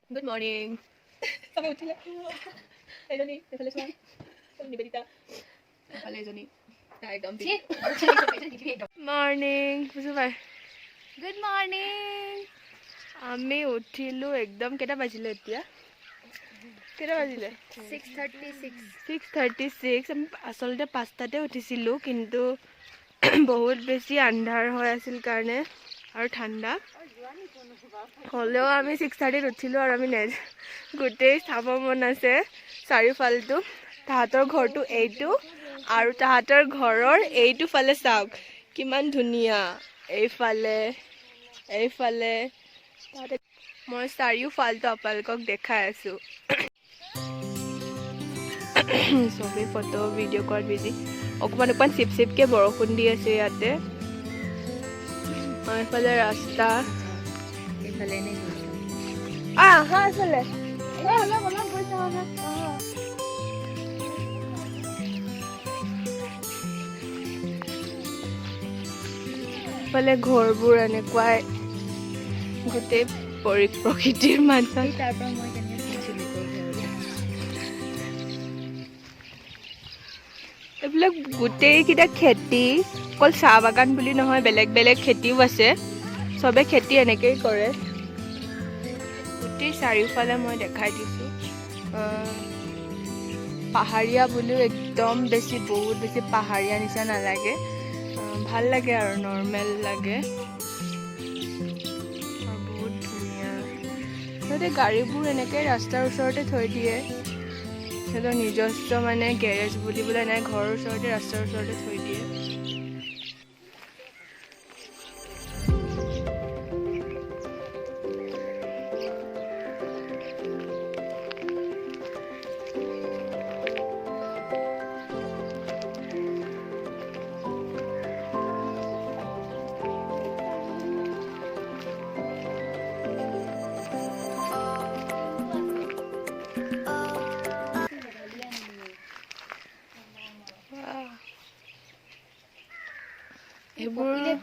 Good morning. Sabi uthile. Ejoni, efale chua. Nivedita. Efale ejoni. Ta ekdom. Morning. Buzu bhai. Good morning. আমি উঠিলো একদম কেটা বাজিলে এতিয়া কেটা বাজিলে 6:36 আমি আসলতে 5টাতে উঠিছিলো কিন্তু বহুত বেছি আন্ধাৰ হৈ আছিল কাৰণে আৰু ঠাণ্ডা হলেও আমি 6:30 উঠিলো আৰু আমি গোটেই চাব মন আছে চাৰিওফালটো তাহাঁতৰ ঘৰটো এইটো আৰু তাহাঁতৰ ঘৰৰ এইটো ফালে চাওক কিমান ধুনীয়া এইফালে মই চাৰিওফালটো আপোনালোকক দেখাই আছো সবে ফটো ভিডিঅ' কৰাত বিজি অকণমান চিপকে বৰষুণ দি আছে ইয়াতে এইফালে ৰাস্তা এইফালে নে হা চলে এইফালে ঘৰবোৰ এনেকুৱাই গোটেই প্ৰকৃতিৰ মাজত তাৰ পৰা মই এইবিলাক গোটেইকেইটা খেতি অকল চাহ বাগান বুলি নহয় বেলেগ বেলেগ খেতিও আছে সবে খেতি এনেকেই কৰে গোটেই চাৰিওফালে মই দেখাই দিছোঁ পাহাৰীয়া বুলিও একদম বহুত বেছি পাহাৰীয়া নিচিনা নালাগে ভাল লাগে আৰু নৰ্মেল লাগে বহুত ধুনীয়া সিহঁতে গাড়ীবোৰ এনেকৈ ৰাস্তাৰ ওচৰতে থৈ দিয়ে সিহঁতৰ নিজস্ব মানে গেৰেজ বুলিবলৈ নাই ঘৰৰ ওচৰতে ৰাস্তাৰ ওচৰতে থৈ দিয়ে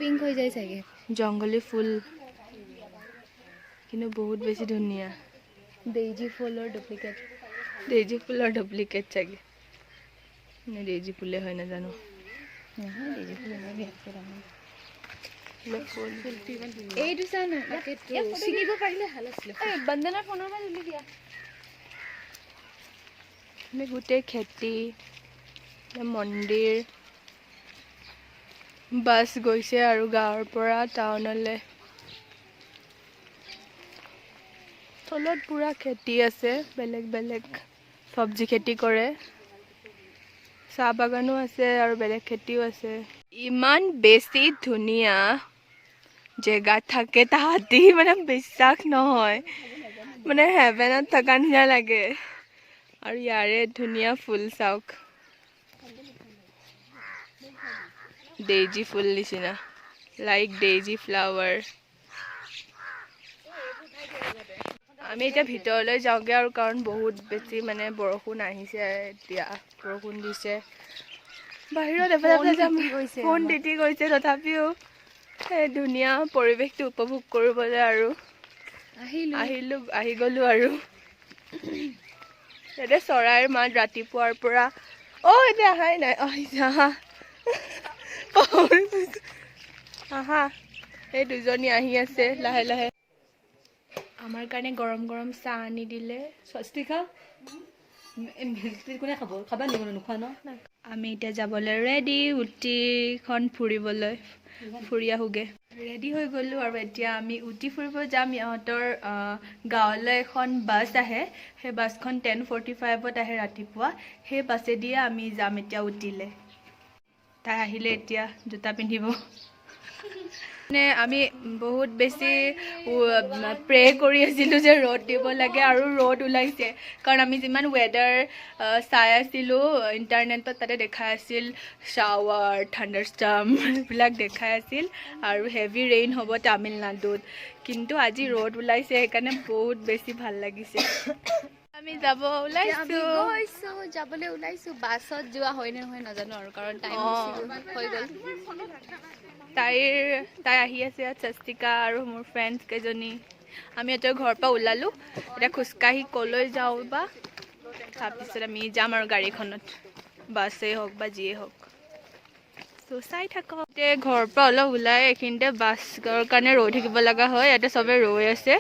পিংক হৈ যায় চাগে জংগলী ফুল কিন্তু বহুত বেছি ধুনীয়া ডেইজি ফুলৰ ডুপ্লিকেট চাগে নে ডেইজি ফুলে হয় নাজানো এইটো চা না চিনিব পাৰিলে ভাল আছিলে বন্দনাৰ ফোনৰ পৰা তুলি দিয়া আমি গোটেই খেতি মন্দিৰ বাছ গৈছে আৰু গাঁৱৰ পৰা টাউনলৈ তলত পুৰা খেতি আছে বেলেগ বেলেগ চব্জি খেতি কৰে চাহ বাগানো আছে আৰু বেলেগ খেতিও আছে ইমান বেছি ধুনীয়া জেগা থাকে তাহাঁতি মানে বিশ্বাস নহয় মানে হেভেনত থকা নিচিনা লাগে আৰু ইয়াৰে ধুনীয়া ফুল চাওক ডেইজি ফুল নিচিনা লাইক ডেইজি ফ্লাৱাৰ আমি এতিয়া ভিতৰলৈ যাওঁগে আৰু কাৰণ বহুত বেছি মানে বৰষুণ আহিছে এতিয়া বৰষুণ দিছে বাহিৰত ফোন তিতি গৈছে তথাপিও এই ধুনীয়া পৰিৱেশটো উপভোগ কৰিবলৈ আৰু আহি গ'লো আৰু ইয়াতে চৰাইৰ মাত ৰাতিপুৱাৰ পৰা এতিয়া অহাই নাই আহা এই দুজনী আহি আছে লাহে লাহে আমাৰ কাৰণে গৰম গৰম চাহ আনি দিলে স্বস্তিকা কোনে খাবা নোখোৱা ন আমি এতিয়া যাবলৈ ৰেডি উটিখন ফুৰি আহোগে ৰেডি হৈ গ'লো আৰু এতিয়া আমি উটি ফুৰিব যাম ইহঁতৰ গাঁৱলৈ এখন বাছ আহে সেই বাছখন 10:45 আহে ৰাতিপুৱা সেই বাছেদিয়ে আমি যাম এতিয়া উটিলে তাই আহিলে এতিয়া জোতা পিন্ধিব মানে আমি বহুত বেছি প্ৰে কৰি আছিলোঁ যে ৰ'দ দিব লাগে আৰু ৰ'দ ওলাইছে কাৰণ আমি যিমান ৱেডাৰ চাই আছিলোঁ ইণ্টাৰনেটত তাতে দেখাই আছিল শ্বাৱাৰ থাণ্ডাৰষ্টৰ্ম এইবিলাক দেখাই আছিল আৰু হেভি ৰেইন হ'ব তামিলনাডুত কিন্তু আজি ৰ'দ ওলাইছে সেইকাৰণে বহুত বেছি ভাল লাগিছে আমি যাবলৈ ওলাইছোঁ বাছত যোৱা হয় নে নহয় নাজানো আৰু কাৰণ টাইম হৈ গ'ল তাই আহি আছে স্বস্তিকা আৰু মোৰ ফ্ৰেণ্ডছ কেইজনী আমি এতিয়া ঘৰৰ পৰা ওলালোঁ এতিয়া খোজকাঢ়ি ক'লৈ যাওঁ বা তাৰপিছত আমি যাম আৰু গাড়ীখনত বাছেই হওক বা যিয়ে হওক চ' চাই থাকক এতিয়া ঘৰৰ পৰা অলপ ওলাই এইখিনিতে বাছৰ কাৰণে ৰৈ থাকিব লগা হয় ইয়াতে চবে ৰৈ আছে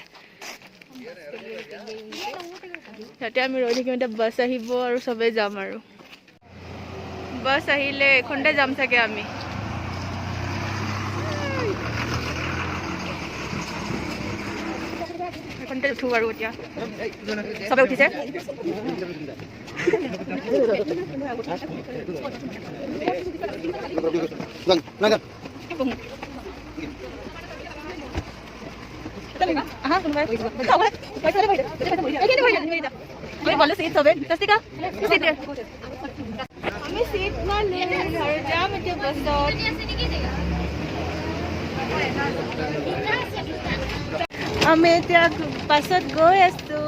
ইয়াতে আমি ৰৈ থাকিম এতিয়া বাছ আহিব আৰু চবেই যাম আৰু বাছ আহিলে এইখনতে যাম চাগে আমি এইখনতে উঠো আৰু এতিয়া চবে উঠিছে আমি সিট পালো আৰু যাম এতিয়া বাছত আমি এতিয়া বাছত গৈ আছো